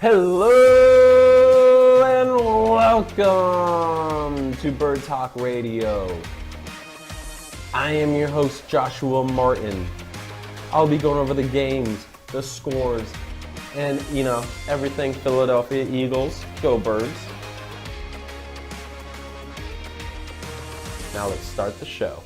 Hello and welcome to Bird Talk Radio. I am your host, Joshua Martin. I'll be going over the games, the scores, and, everything Philadelphia Eagles. Go Birds. Now let's start the show.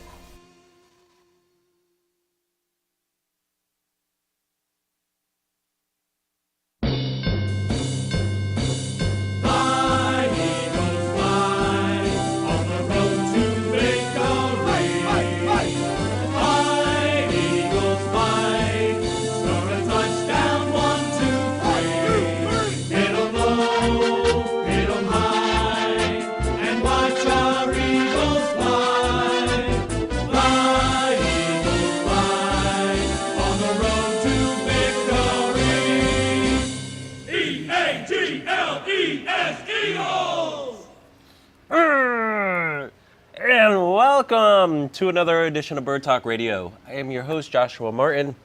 Welcome to another edition of Bird Talk Radio. I am your host, Joshua Martin,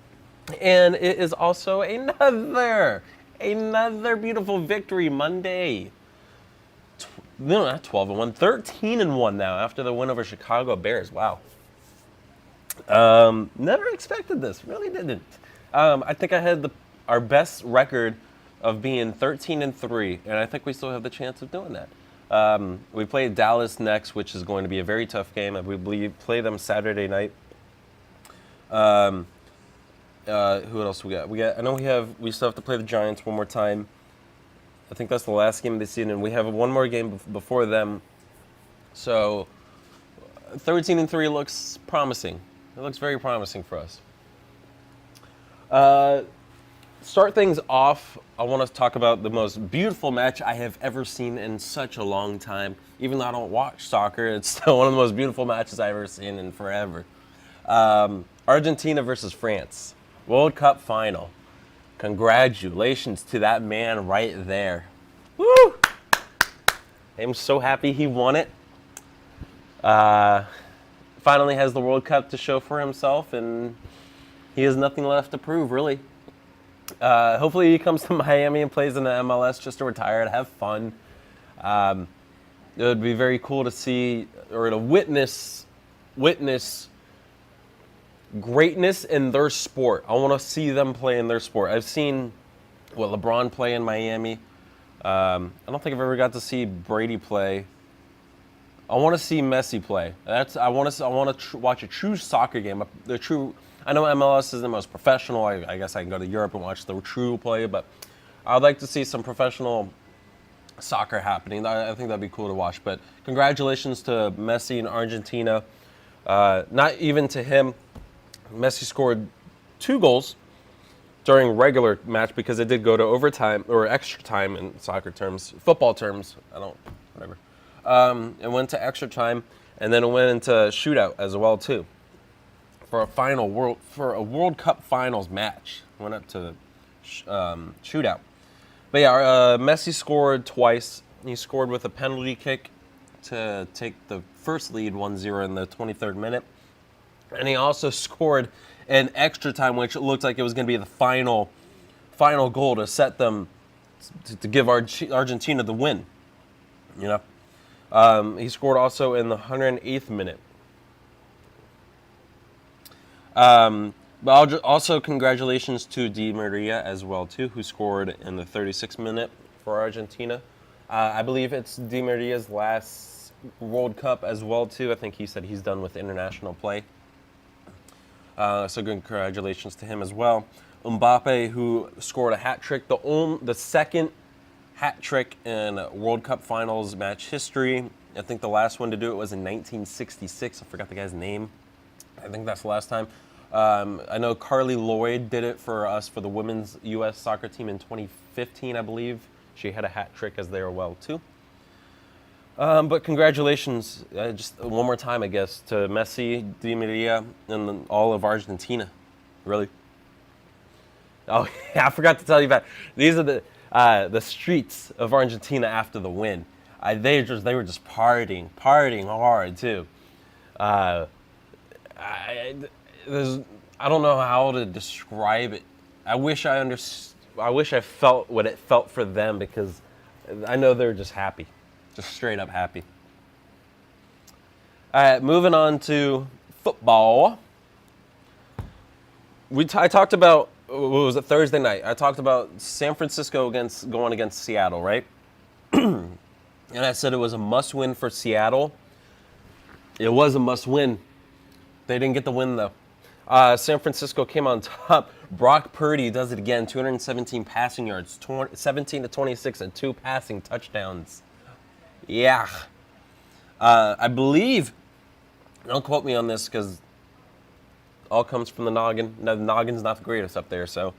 and it is also another beautiful victory Monday. No, not 12-1, 13-1 now after the win over Chicago Bears. Wow. Never expected this, really didn't. I think I had our best record of being 13-3, and I think we still have the chance of doing that. We play Dallas next, which is going to be a very tough game. We believe play them Saturday night. Who else we got? We still have to play the Giants one more time. I think that's the last game of the season, and we have one more game before them. So 13-3 looks promising. It looks very promising for us. Start things off, I want to talk about the most beautiful match I have ever seen in such a long time. Even though I don't watch soccer, it's still one of the most beautiful matches I've ever seen in forever. Argentina versus France, World Cup final. Congratulations to that man right there. Woo! I'm so happy he won it. Finally has the World Cup to show for himself, and he has nothing left to prove, really. Hopefully he comes to Miami and plays in the MLS just to retire, to have fun. It would be very cool to see or to witness greatness in their sport. I want to see them play in their sport. I've seen LeBron play in Miami. I don't think I've ever got to see Brady play. I want to see Messi play. I want to watch a true soccer game. I know MLS is the most professional. I guess I can go to Europe and watch the true play, but I'd like to see some professional soccer happening. I think that'd be cool to watch. But congratulations to Messi in Argentina. Not even to him. Messi scored 2 goals during regular match because it did go to overtime or extra time in soccer terms, football terms. Whatever. It went to extra time, and then it went into shootout as well too. For a World Cup Finals match, went up to shootout. But yeah, Messi scored twice. He scored with a penalty kick to take the first lead 1-0 in the 23rd minute, and he also scored in extra time, which looked like it was going to be the final goal to set them to give Argentina the win. He scored also in the 108th minute. But also congratulations to Di Maria as well too, who scored in the 36th minute for Argentina. I believe it's Di Maria's last World Cup as well too. I think he said he's done with international play. So congratulations to him as well. Mbappe, who scored a hat trick, the second hat trick in World Cup Finals match history. I think the last one to do it was in 1966. I forgot the guy's name. I think that's the last time. I know Carly Lloyd did it for us for the women's U.S. soccer team in 2015, I believe. She had a hat trick as they were well, too. But congratulations, just one more time, I guess, to Messi, Di Maria, and all of Argentina. Really. Oh, yeah, I forgot to tell you about these are the streets of Argentina after the win. They were just partying hard too. I don't know how to describe it. I wish I understood. I wish I felt what it felt for them, because I know they're just happy, just straight up happy. All right, moving on to football. I talked about, what was it, Thursday night? I talked about San Francisco going against Seattle, right? And I said it was a must-win for Seattle. It was a must-win. They didn't get the win, though. San Francisco came on top. Brock Purdy does it again, 217 passing yards, 17 to 26, and 2 passing touchdowns. Yeah. I believe, don't quote me on this because all comes from the noggin. No, the noggin's not the greatest up there. So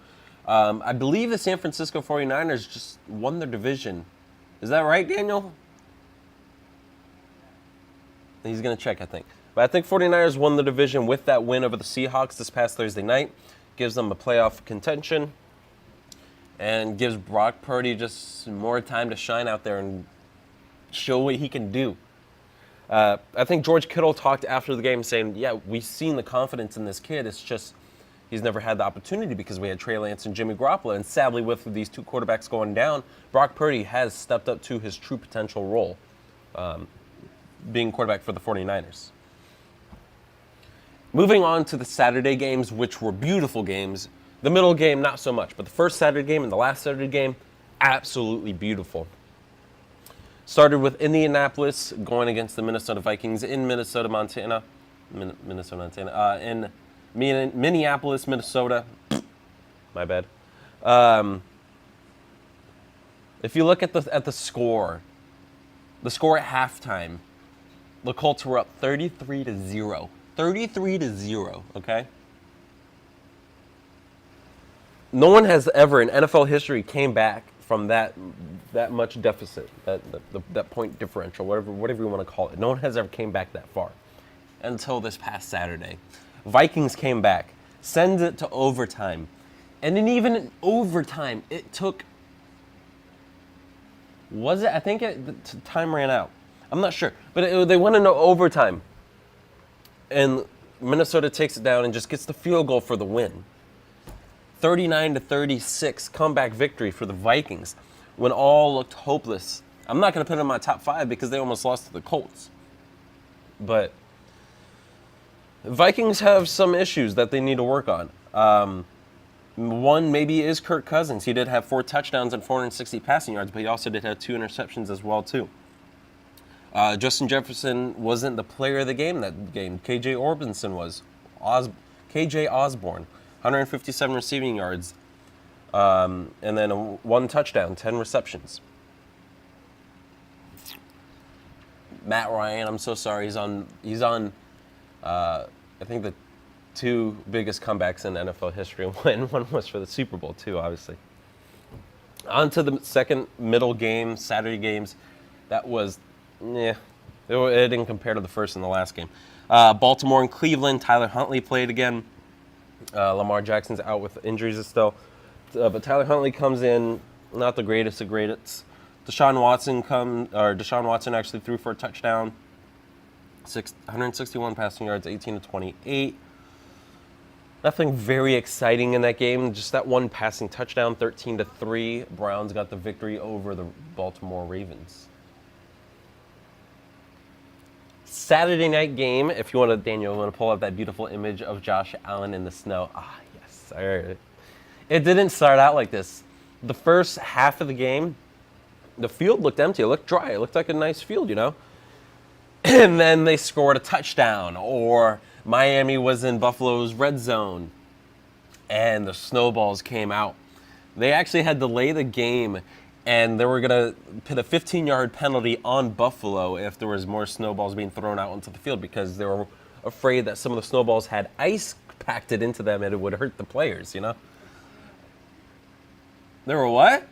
I believe the San Francisco 49ers just won their division. Is that right, Daniel? He's going to check, I think. But I think 49ers won the division with that win over the Seahawks this past Thursday night. Gives them a playoff contention and gives Brock Purdy just more time to shine out there and show what he can do. I think George Kittle talked after the game saying, yeah, we've seen the confidence in this kid. It's just he's never had the opportunity because we had Trey Lance and Jimmy Garoppolo. And sadly, with these two quarterbacks going down, Brock Purdy has stepped up to his true potential role, being quarterback for the 49ers. Moving on to the Saturday games, which were beautiful games. The middle game, not so much. But the first Saturday game and the last Saturday game, absolutely beautiful. Started with Indianapolis going against the Minnesota Vikings in Minnesota, Montana. In Minneapolis, Minnesota. My bad. If you look at the score at halftime, the Colts were up 33-0. 33-0, okay? No one has ever in NFL history came back from that much deficit, that point differential, whatever you want to call it. No one has ever came back that far until this past Saturday. Vikings came back, sends it to overtime. And then even in overtime, it took, was it? I think time ran out. I'm not sure. But they went into overtime. And Minnesota takes it down and just gets the field goal for the win. 39-36 comeback victory for the Vikings when all looked hopeless. I'm not going to put them in my top 5 because they almost lost to the Colts. But Vikings have some issues that they need to work on. One maybe is Kirk Cousins. He did have 4 touchdowns and 460 passing yards, but he also did have 2 interceptions as well, too. Justin Jefferson wasn't the player of the game that game. KJ Orbinson was. KJ Osborne, 157 receiving yards, and then 1 touchdown, 10 receptions. Matt Ryan, I'm so sorry. He's on. I think the 2 biggest comebacks in NFL history. One was for the Super Bowl too, obviously. On to the second middle game, Saturday games. That was. Yeah, it didn't compare to the first and the last game. Baltimore and Cleveland. Tyler Huntley played again. Lamar Jackson's out with injuries still. But Tyler Huntley comes in, not the greatest of greats. Deshaun Watson actually threw for a touchdown. 161 passing yards, 18-28. Nothing very exciting in that game. Just that 1 passing touchdown, 13-3. Browns got the victory over the Baltimore Ravens. Saturday night game, if you want to, Daniel, want to pull up that beautiful image of Josh Allen in the snow. Ah, yes. It didn't start out like this. The first half of the game, the field looked empty. It looked dry. It looked like a nice field, you know? And then they scored a touchdown, or Miami was in Buffalo's red zone, and the snowballs came out. They actually had to delay the game, and they were going to put a 15-yard penalty on Buffalo if there was more snowballs being thrown out onto the field because they were afraid that some of the snowballs had ice packed into them and it would hurt the players, you know? There were what?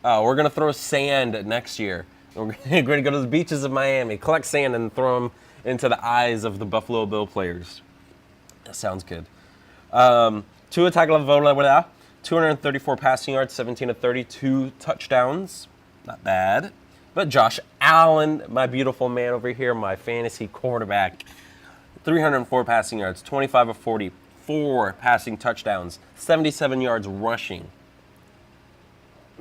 Oh, we're going to throw sand next year. We're going to go to the beaches of Miami, collect sand, and throw them into the eyes of the Buffalo Bill players. That sounds good. Tua Tagovailoa, 234 passing yards, 17-32 touchdowns. Not bad. But Josh Allen, my beautiful man over here, my fantasy quarterback, 304 passing yards, 25 of 40, 4 passing touchdowns, 77 yards rushing.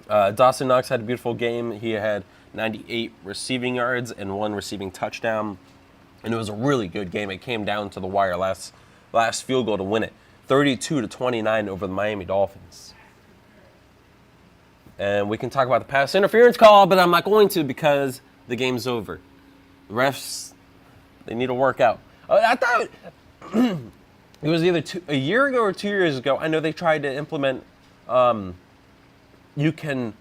Dawson Knox had a beautiful game. He had 98 receiving yards and 1 receiving touchdown. And it was a really good game. It came down to the wire, last field goal to win it. 32-29 over the Miami Dolphins. And we can talk about the pass interference call, but I'm not going to because the game's over. The refs, they need to work out. I thought it was either a year ago or 2 years ago. I know they tried to implement, you can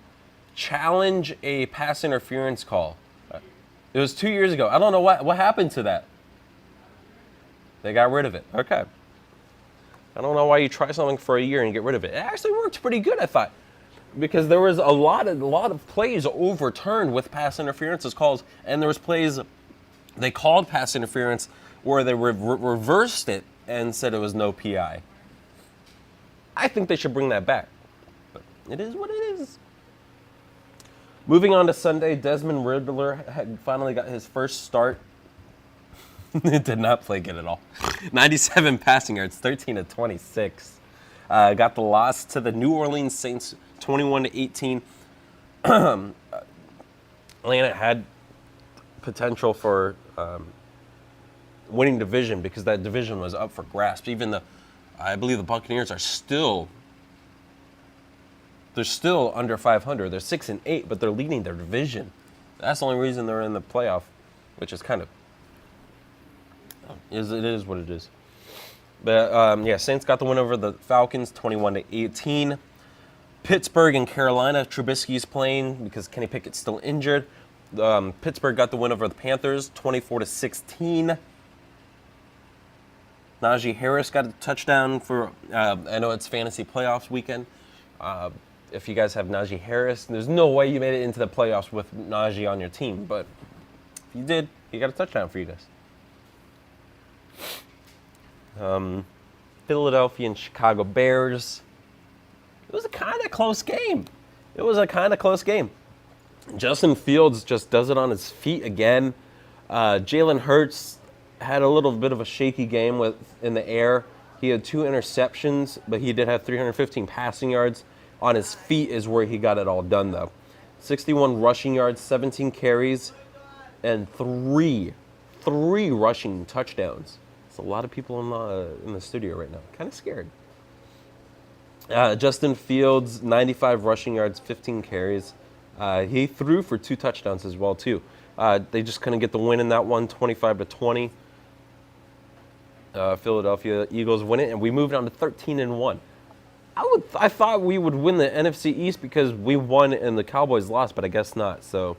challenge a pass interference call. It was 2 years ago. I don't know what happened to that. They got rid of it. Okay. I don't know why you try something for a year and get rid of it. It actually worked pretty good, I thought, because there was a lot of plays overturned with pass interferences calls, and there was plays they called pass interference where they reversed it and said it was no PI. I think they should bring that back, but it is what it is. Moving on to Sunday, Desmond Ridder had finally got his first start. It did not play good at all. 97 passing yards, 13-26. Got the loss to the New Orleans Saints, 21-18. Atlanta had potential for winning division because that division was up for grasps. Even I believe the Buccaneers are still. They're still under 500. They're 6-8, but they're leading their division. That's the only reason they're in the playoff, which is kind of it is what it is. But Saints got the win over the Falcons, 21-18. Pittsburgh and Carolina. Trubisky's playing because Kenny Pickett's still injured. Pittsburgh got the win over the Panthers, 24-16. Najee Harris got a touchdown for. I know it's fantasy playoffs weekend. If you guys have Najee Harris, there's no way you made it into the playoffs with Najee on your team. But if you did, he got a touchdown for you guys. Philadelphia and Chicago Bears. It was a kind of close game. Justin Fields just does it on his feet again. Jalen Hurts had a little bit of a shaky game in the air. He had 2 interceptions, but he did have 315 passing yards. On his feet is where he got it all done, though. 61 rushing yards, 17 carries, and 3 rushing touchdowns. It's a lot of people in the studio right now. Kind of scared. Justin Fields, 95 rushing yards, 15 carries. He threw for 2 touchdowns as well, too. They just couldn't get the win in that one, 25-20. Philadelphia Eagles win it, and we moved on to 13-1. I thought we would win the NFC East because we won and the Cowboys lost, but I guess not. So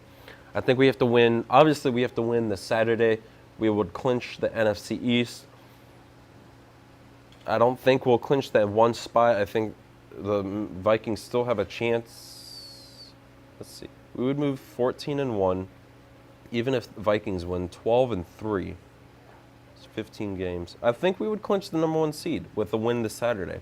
I think we have to win. Obviously, we have to win this Saturday. We would clinch the NFC East. I don't think we'll clinch that one spot. I think the Vikings still have a chance. Let's see. We would move 14-1, even if the Vikings win 12-3. It's 15 games. I think we would clinch the number 1 seed with a win this Saturday.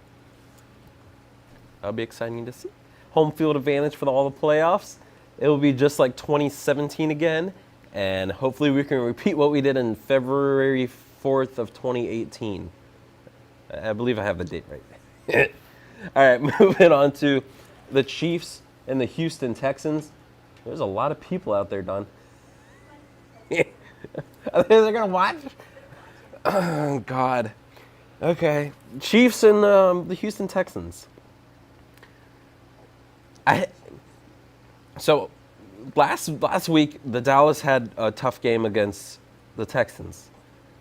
That'll be exciting to see. Home field advantage for all the playoffs. It will be just like 2017 again, and hopefully we can repeat what we did in February 4th of 2018. I believe I have the date right. All right, moving on to the Chiefs and the Houston Texans. There's a lot of people out there, Don. Are they going to watch? Oh, God. Okay. Chiefs and the Houston Texans. So last week, the Dallas had a tough game against the Texans.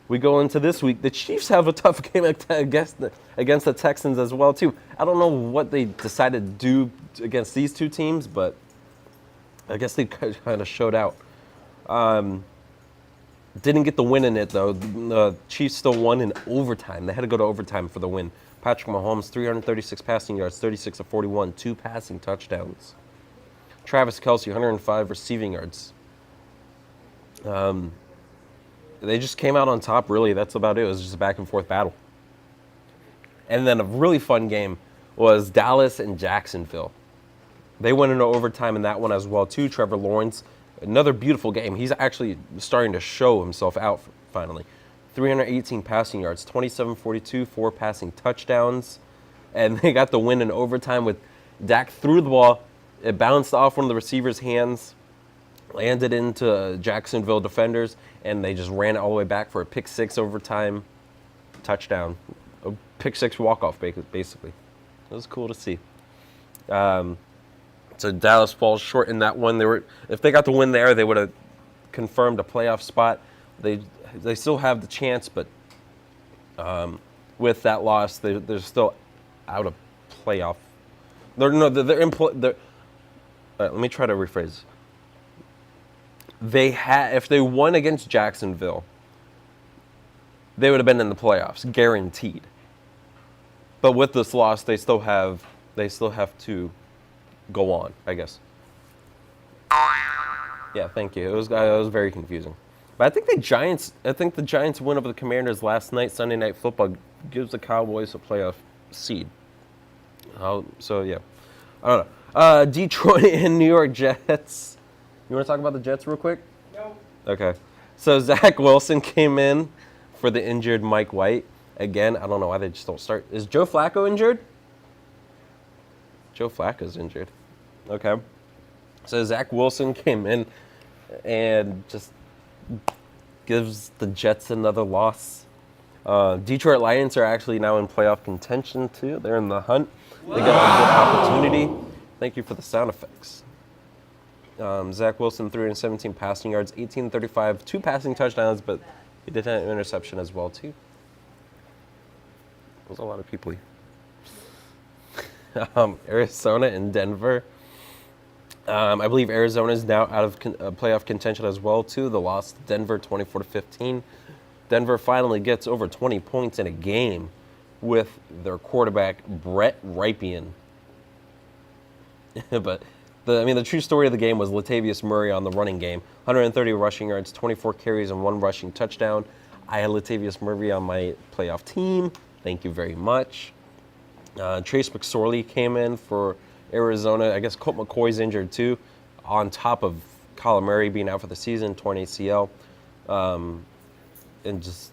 We go into this week, the Chiefs have a tough game against the Texans as well, too. I don't know what they decided to do against these two teams, but I guess they kind of showed out. Didn't get the win in it, though. The Chiefs still won in overtime. They had to go to overtime for the win. Patrick Mahomes, 336 passing yards, 36-41, 2 passing touchdowns. Travis Kelce, 105 receiving yards. They just came out on top, really. That's about it. It was just a back-and-forth battle. And then a really fun game was Dallas and Jacksonville. They went into overtime in that one as well, too. Trevor Lawrence, another beautiful game. He's actually starting to show himself out finally. 318 passing yards, 27-42, 4 passing touchdowns. And they got the win in overtime with Dak threw the ball. It bounced off one of the receiver's hands, landed into Jacksonville defenders, and they just ran it all the way back for a pick six overtime touchdown. A pick six walk-off, basically. It was cool to see. So Dallas falls short in that one. If they got the win there, they would have confirmed a playoff spot. They still have the chance, but with that loss, they're still out of playoff. Let me try to rephrase. If they won against Jacksonville, they would have been in the playoffs, guaranteed. But with this loss, they still have to go on, I guess. Yeah, thank you. It was very confusing. But I think the Giants win over the Commanders last night, Sunday Night Football, gives the Cowboys a playoff seed. So yeah, I don't know. Detroit and New York Jets. You want to talk about the Jets real quick? No. Okay. So Zach Wilson came in for the injured Mike White. Again, I don't know why they just don't start. Is Joe Flacco injured? Joe Flacco's injured. Okay. So Zach Wilson came in and just gives the Jets another loss. Detroit Lions are actually now in playoff contention too. They're in the hunt. They got a good opportunity. Thank you for the sound effects. Zach Wilson, 317 passing yards, 18-35, 2 passing touchdowns, but he did have an interception as well too. There's a lot of people here. Arizona and Denver. I believe Arizona is now out of playoff contention as well too. The loss to Denver, 24-15. Denver finally gets over 20 points in a game with their quarterback Brett Rypien. But the true story of the game was Latavius Murray on the running game. 130 rushing yards, 24 carries, and 1 rushing touchdown. I had Latavius Murray on my playoff team. Thank you very much. Trace McSorley came in for Arizona. I guess Colt McCoy's injured too, on top of Kyler Murray being out for the season, torn ACL, and just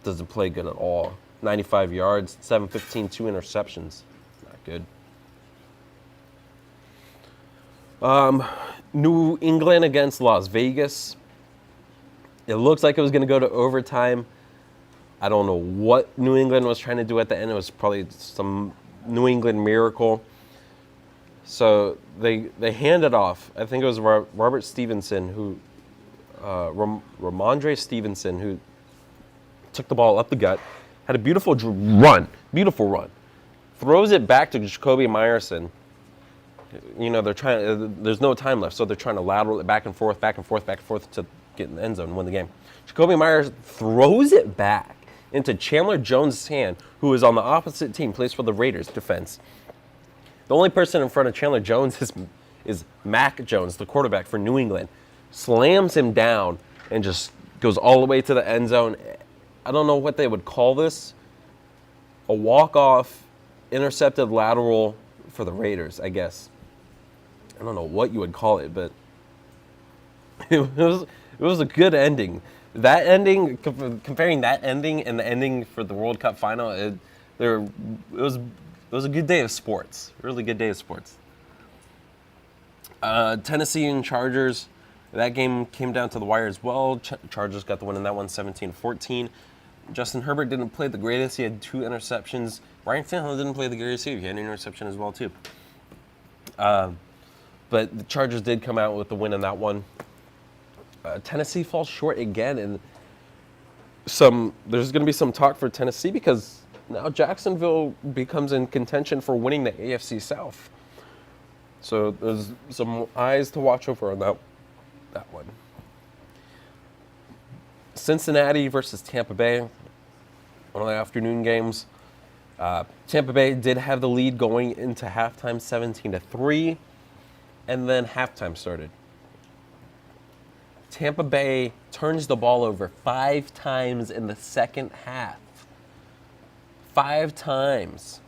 doesn't play good at all. 95 yards, 715, 2 interceptions. Not good. New England against Las Vegas. It looks like it was going to go to overtime. I don't know what New England was trying to do at the end. It was probably some New England miracle. So they handed off. I think it was Robert Stevenson Ramondre Stevenson, who took the ball up the gut, had a beautiful run, throws it back to Jacoby Myerson. There's no time left, so they're trying to lateral it back and forth to get in the end zone and win the game. Jacoby Myers throws it back into Chandler Jones' hand, who is on the opposite team, plays for the Raiders defense. The only person in front of Chandler Jones is Mac Jones, the quarterback for New England. Slams him down and just goes all the way to the end zone. I don't know what they would call this. A walk-off, intercepted lateral for the Raiders, I guess. I don't know what you would call it, but it was a good ending. That ending, comparing that ending and the ending for the World Cup final, it was a good day of sports. Really good day of sports. Tennessee and Chargers. That game came down to the wire as well. Chargers got the win in that one, 17-14. Justin Herbert didn't play the greatest. He had 2 interceptions. Ryan Tannehill didn't play the greatest either. He had an interception as well too. But the Chargers did come out with the win in that one. Tennessee falls short again, and there's going to be some talk for Tennessee because now Jacksonville becomes in contention for winning the AFC South. So there's some eyes to watch over on that one. Cincinnati versus Tampa Bay, one of the afternoon games. Tampa Bay did have the lead going into halftime, 17-3, and then halftime started. Tampa Bay turns the ball over 5 times in the second half. 5 times.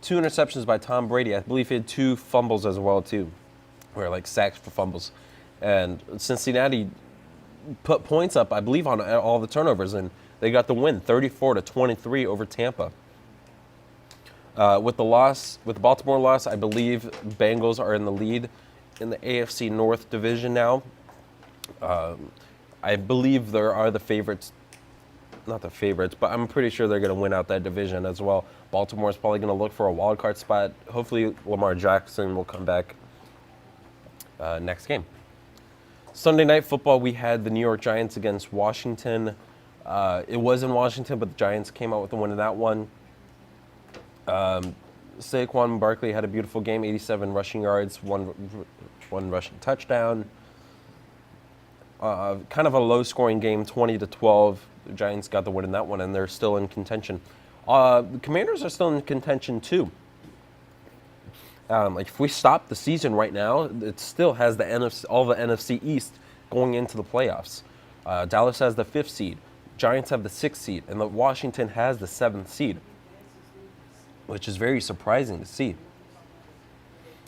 2 interceptions by Tom Brady. I believe he had 2 fumbles as well too, or like sacks for fumbles. And Cincinnati put points up, I believe, on all the turnovers, and they got the win, 34-23 over Tampa. With the Baltimore loss, I believe Bengals are in the lead in the AFC North division now. I believe there are the favorites, not the favorites, but I'm pretty sure they're going to win out that division as well. Baltimore is probably going to look for a wild card spot. Hopefully, Lamar Jackson will come back next game. Sunday Night Football, we had the New York Giants against Washington. It was in Washington, but the Giants came out with the win in that one. Saquon Barkley had a beautiful game, 87 rushing yards, one rushing touchdown. Kind of a low-scoring game, 20-12. The Giants got the win in that one, and they're still in contention. The Commanders are still in contention, too. If we stop the season right now, it still has all the NFC East going into the playoffs. Dallas has the 5th seed. Giants have the 6th seed. And Washington has the 7th seed, which is very surprising to see.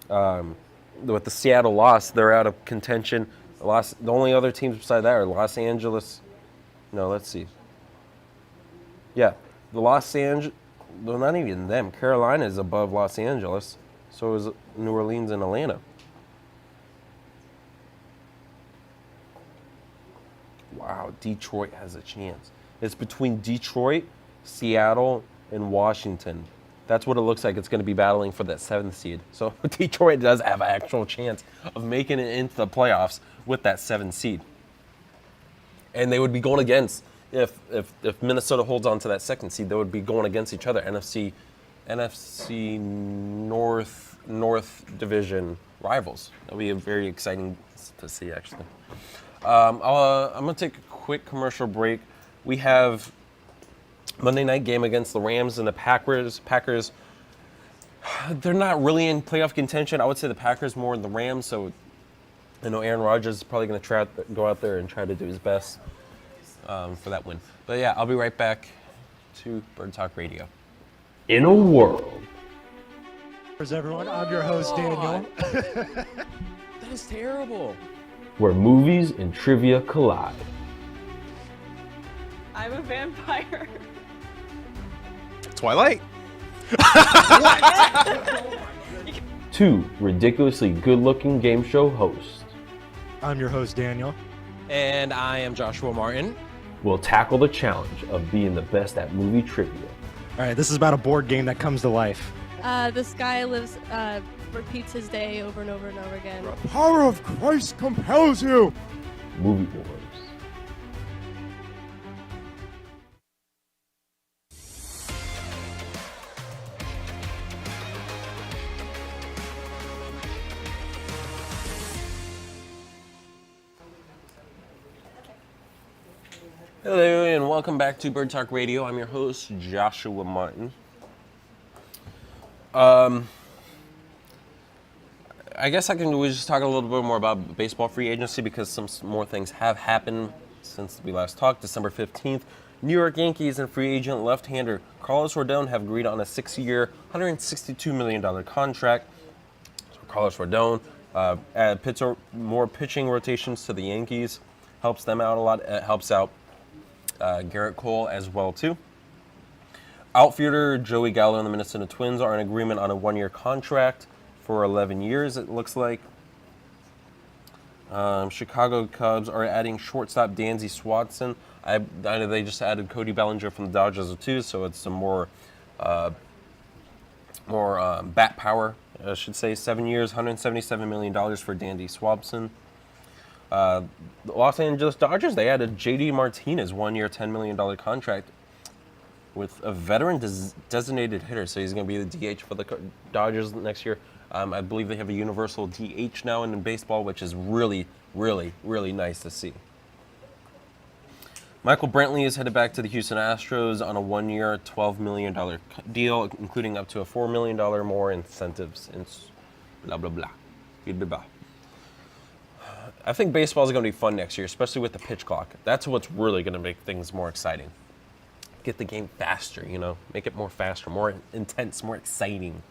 With the Seattle loss, they're out of contention. The only other teams beside that are Los Angeles. No, let's see. Yeah, the Los Angeles. Well, not even them. Carolina is above Los Angeles. So is New Orleans and Atlanta. Wow, Detroit has a chance. It's between Detroit, Seattle, and Washington. That's what it looks like. It's going to be battling for that 7th seed. So Detroit does have an actual chance of making it into the playoffs with that 7th seed. And they would be going against, if Minnesota holds on to that 2nd seed, they would be going against each other, NFC North Division rivals. That'll be very exciting to see, actually. I'm going to take a quick commercial break. We have Monday night game against the Rams and the Packers. Packers, they're not really in playoff contention. I would say the Packers more than the Rams. So, Aaron Rodgers is probably going to go out there and try to do his best for that win. But yeah, I'll be right back to Bird Talk Radio. In a world. Everyone, I'm your host, Daniel. That is terrible. Where movies and trivia collide. I'm a vampire. Twilight. Two ridiculously good-looking game show hosts. I'm your host, Daniel. And I am Joshua Martin. Will tackle the challenge of being the best at movie trivia. All right, this is about a board game that comes to life. This guy repeats his day over and over and over again. The power of Christ compels you. Movie Wars. Hello, and welcome back to Bird Talk Radio. I'm your host, Joshua Martin. I guess we just talk a little bit more about baseball free agency because some more things have happened since we last talked. December 15th, New York Yankees and free agent left-hander Carlos Rodon have agreed on a 6-year, $162 million contract. So Carlos Rodon adds more pitching rotations to the Yankees, helps them out a lot. It helps out Garrett Cole as well, too. Outfielder Joey Gallo and the Minnesota Twins are in agreement on a 1-year contract for 11 years, it looks like. Chicago Cubs are adding shortstop Dansby Swanson. I know they just added Cody Bellinger from the Dodgers too, so it's some more bat power, I should say. 7 years, $177 million for Dansby Swanson. The Los Angeles Dodgers, they added J.D. Martinez, 1-year, $10 million contract with a veteran designated hitter. So he's going to be the DH for the Dodgers next year. I believe they have a universal DH now in baseball, which is really, really, really nice to see. Michael Brantley is headed back to the Houston Astros on a 1-year, $12 million deal, including up to a $4 million more incentives and blah, blah, blah. Blah, blah, blah. I think baseball is going to be fun next year, especially with the pitch clock. That's what's really going to make things more exciting. Get the game faster, make it more faster, more intense, more exciting.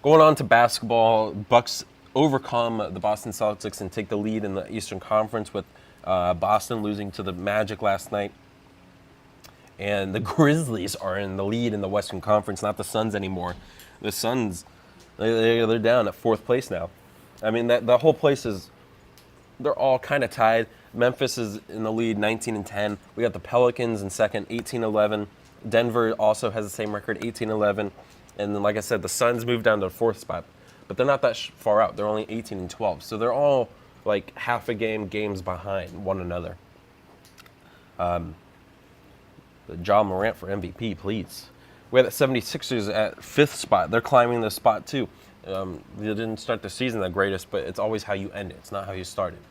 Going on to basketball, Bucks overcome the Boston Celtics and take the lead in the Eastern Conference with Boston losing to the Magic last night. And the Grizzlies are in the lead in the Western Conference, not the Suns anymore. The Suns, they're down at 4th place now. I mean, the whole place they're all kind of tied. Memphis is in the lead, 19-10. We got the Pelicans in second, 18-11. Denver also has the same record, 18-11. And then, like I said, the Suns moved down to the 4th spot. But they're not that far out. They're only 18-12. So they're all like half a games behind one another. Ja Morant for MVP, please. We had the 76ers at 5th spot. They're climbing this spot too. They didn't start the season the greatest, but it's always how you end it. It's not how you start it.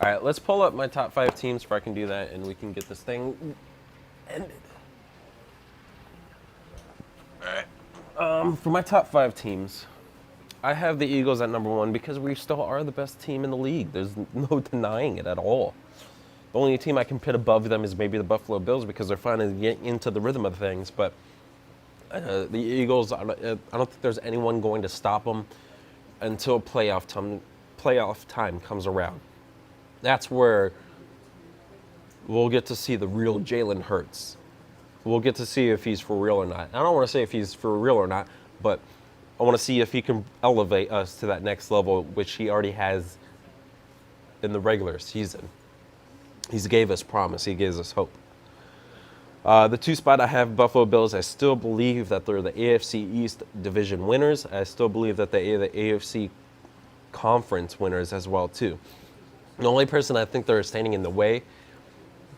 All right, let's pull up my top 5 teams if I can do that, and we can get this thing ended. All right. For my top 5 teams, I have the Eagles at number 1 because we still are the best team in the league. There's no denying it at all. The only team I can put above them is maybe the Buffalo Bills because they're finally getting into the rhythm of things. But the Eagles, I don't think there's anyone going to stop them until playoff time comes around. That's where we'll get to see the real Jalen Hurts. We'll get to see if he's for real or not. I don't want to say if he's for real or not, but I want to see if he can elevate us to that next level, which he already has in the regular season. He gave us promise. He gives us hope. The 2 spot I have Buffalo Bills. I still believe that they're the AFC East division winners. I still believe that they're the AFC conference winners as well too. The only person I think they're standing in the way,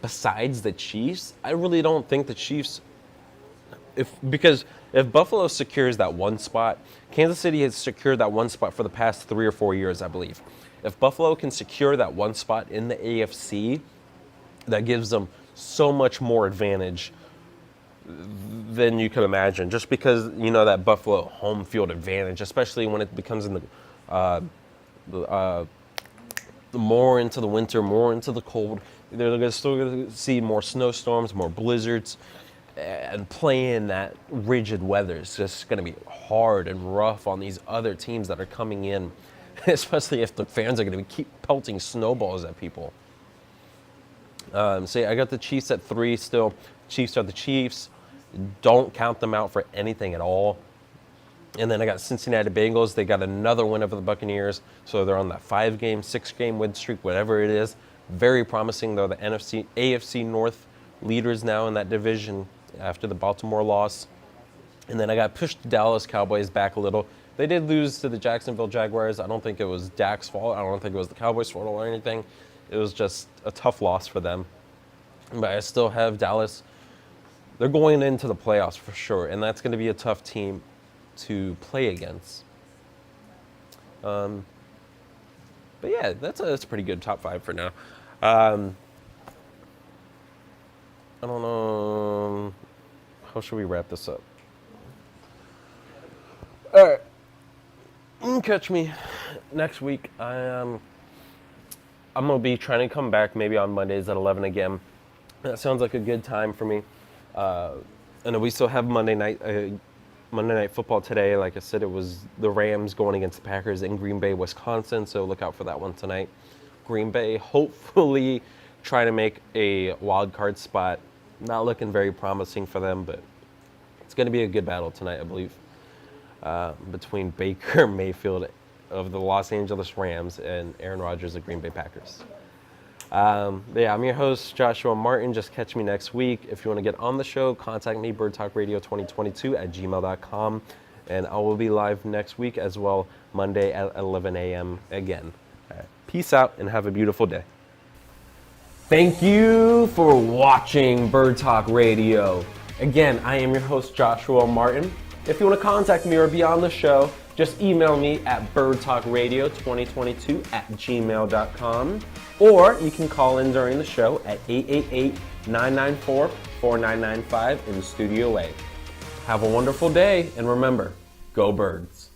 besides the Chiefs, I really don't think the Chiefs. Because if Buffalo secures that 1 spot, Kansas City has secured that 1 spot for the past 3 or 4 years, I believe. If Buffalo can secure that 1 spot in the AFC, that gives them so much more advantage than you could imagine. Just because, that Buffalo home field advantage, especially when it becomes in the more into the winter, more into the cold. They're still going to see more snowstorms, more blizzards, and playing that rigid weather is just going to be hard and rough on these other teams that are coming in, especially if the fans are going to keep pelting snowballs at people. I got the Chiefs at 3 still. Chiefs are the Chiefs. Don't count them out for anything at all. And then I got Cincinnati Bengals. They got another win over the Buccaneers. So they're on that 5-game, 6-game win streak, whatever it is. Very promising, though. The AFC North leaders now in that division after the Baltimore loss. And then I got pushed Dallas Cowboys back a little. They did lose to the Jacksonville Jaguars. I don't think it was Dak's fault. I don't think it was the Cowboys' fault or anything. It was just a tough loss for them. But I still have Dallas. They're going into the playoffs for sure, and that's going to be a tough team to play against. But yeah, that's a pretty good top 5 for now. I don't know. How should we wrap this up? All right. Catch me next week. I'm going to be trying to come back maybe on Mondays at 11 again. That sounds like a good time for me. And we still have Monday night football today. Like I said, it was the Rams going against the Packers in Green Bay, Wisconsin. So look out for that one tonight. Green Bay hopefully trying to make a wild card spot. Not looking very promising for them, but it's going to be a good battle tonight, I believe, between Baker Mayfield of the Los Angeles Rams and Aaron Rodgers of Green Bay Packers. Yeah, I'm your host, Joshua Martin. Just catch me next week. If you want to get on the show, contact me, birdtalkradio2022@gmail.com. And I will be live next week as well, Monday at 11 a.m. again. Right. Peace out and have a beautiful day. Thank you for watching Bird Talk Radio. Again, I am your host, Joshua Martin. If you want to contact me or be on the show, just email me at birdtalkradio2022@gmail.com, or you can call in during the show at 888-994-4995 in Studio A. Have a wonderful day, and remember, go Birds.